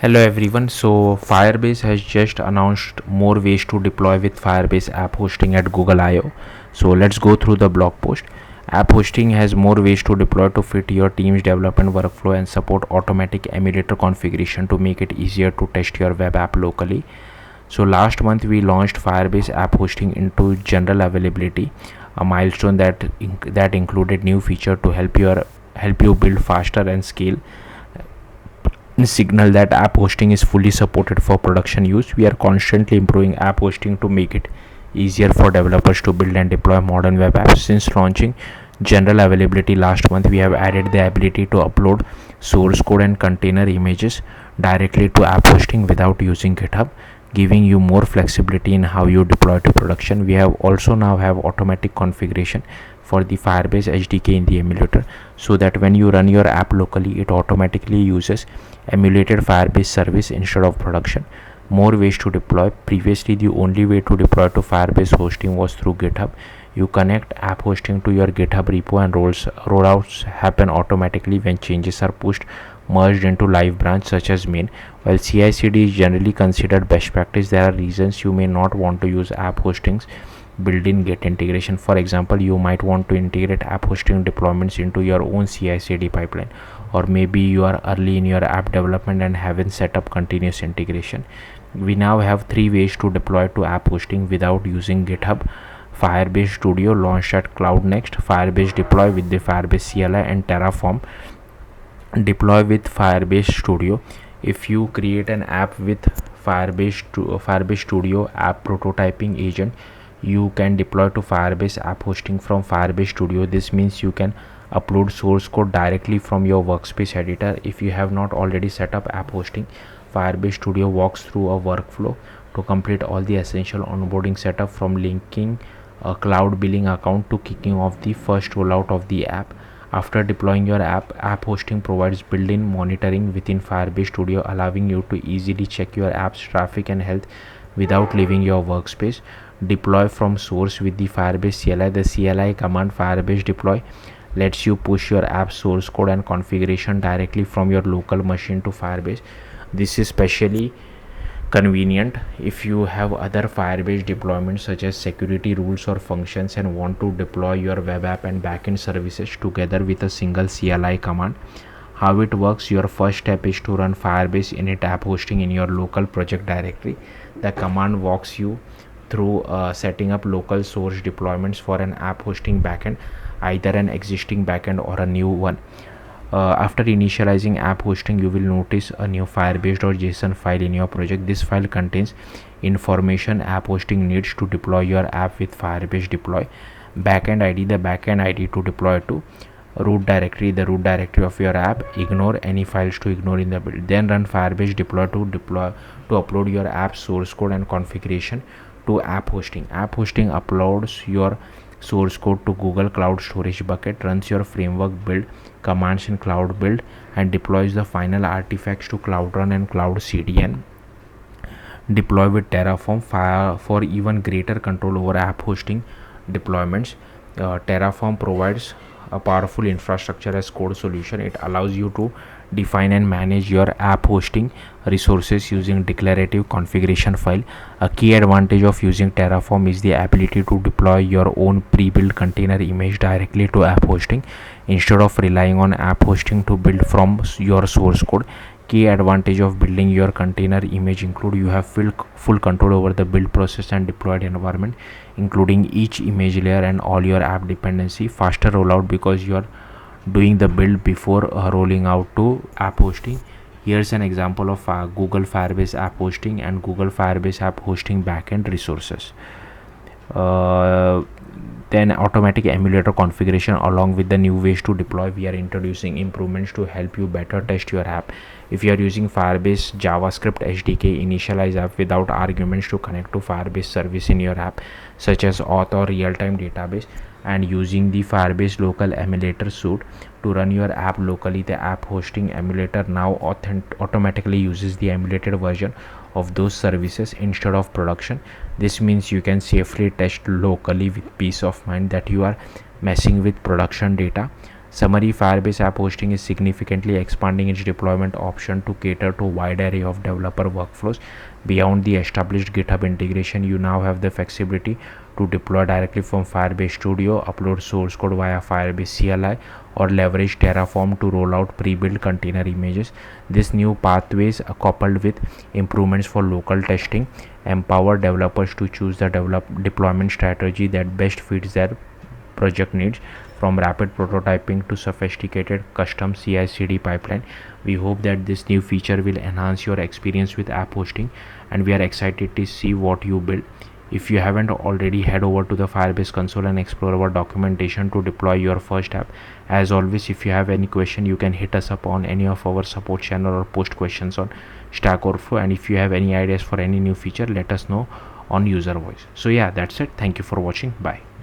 Hello everyone. So Firebase has just announced more ways to deploy with Firebase app hosting at Google I/O. So let's go through the blog post. App hosting has more ways to deploy to fit your team's development workflow and support automatic emulator configuration to make it easier to test your web app locally. So last month we launched Firebase app hosting into general availability, a milestone that included new feature to help you build faster and scale. Signal that app hosting is fully supported for production use. We are constantly improving app hosting to make it easier for developers to build and deploy modern web apps. Since launching general availability last month, we have added the ability to upload source code and container images directly to app hosting without using GitHub, giving you more flexibility in how you deploy to production. We have also now have automatic configuration for the Firebase SDK in the emulator, so that when you run your app locally, it automatically uses emulated Firebase service instead of production. More ways to deploy. Previously, the only way to deploy to Firebase hosting was through GitHub. You connect app hosting to your GitHub repo and rollouts happen automatically when changes are pushed merged into live branch such as main. While CI/CD is generally considered best practice, there are reasons you may not want to use app hostings built-in Git integration. For example, you might want to integrate app hosting deployments into your own CI/CD pipeline, or maybe you are early in your app development and haven't set up continuous integration. We now have 3 ways to deploy to app hosting without using GitHub. Firebase Studio launched at Cloud Next, Firebase Deploy with the Firebase CLI, and Terraform Deploy with Firebase Studio. If you create an app with Firebase Studio app prototyping agent, you can deploy to Firebase app hosting from Firebase Studio. This means you can upload source code directly from your workspace editor. If you have not already set up app hosting, Firebase Studio walks through a workflow to complete all the essential onboarding setup, from linking a cloud billing account to kicking off the first rollout of the app. After deploying your app hosting provides built-in monitoring within Firebase Studio, allowing you to easily check your app's traffic and health without leaving your workspace. Deploy from source with the Firebase CLI. The CLI command Firebase deploy lets you push your app source code and configuration directly from your local machine to Firebase. This is especially convenient if you have other Firebase deployments such as security rules or functions and want to deploy your web app and backend services together with a single CLI command. How it works: your first step is to run Firebase init app hosting in your local project directory. The command walks you through setting up local source deployments for an app hosting backend, either an existing backend or a new one. After initializing app hosting, you will notice a new firebase.json file in your project. This file contains information app hosting needs to deploy your app with Firebase deploy. Backend ID, the backend ID to deploy to. Root directory, the root directory of your app. Ignore any files to ignore in the build. Then run Firebase deploy to upload your app source code and configuration to app hosting. App hosting uploads your source code to Google Cloud Storage bucket, runs your framework build commands in Cloud Build, and deploys the final artifacts to Cloud Run and Cloud CDN. Deploy with Terraform for even greater control over app hosting deployments. Terraform provides a powerful infrastructure as code solution. It allows you to define and manage your app hosting resources using declarative configuration file. A key advantage of using Terraform is the ability to deploy your own pre-built container image directly to app hosting instead of relying on app hosting to build from your source code. Key advantage of building your container image include: you have full control over the build process and deployed environment, including each image layer and all your app dependency. Faster rollout because you are doing the build before rolling out to app hosting. Here's an example of Google Firebase app hosting and Google Firebase app hosting backend resources. Then automatic emulator configuration. Along with the new ways to deploy, we are introducing improvements to help you better test your app. If you are using Firebase JavaScript SDK, initialize app without arguments to connect to Firebase service in your app, such as auth or real-time database, and using the Firebase local emulator suite to run your app locally. The app hosting emulator now automatically uses the emulated version of those services instead of production. This means you can safely test locally with peace of mind that you are messing with production data. Summary: Firebase app hosting is significantly expanding its deployment option to cater to a wide array of developer workflows. Beyond the established GitHub integration, you now have the flexibility to deploy directly from Firebase Studio, upload source code via Firebase CLI, or leverage Terraform to roll out pre-built container images. These new pathways, coupled with improvements for local testing, empower developers to choose the deployment strategy that best fits their project needs, from rapid prototyping to sophisticated custom CI/CD pipeline. We hope that this new feature will enhance your experience with app hosting, and we are excited to see what you build. If you haven't already, head over to the Firebase console and explore our documentation to deploy your first app. As always, if you have any question, you can hit us up on any of our support channel or post questions on Stack Overflow. And if you have any ideas for any new feature, let us know on user voice. So yeah, that's it. Thank you for watching. Bye.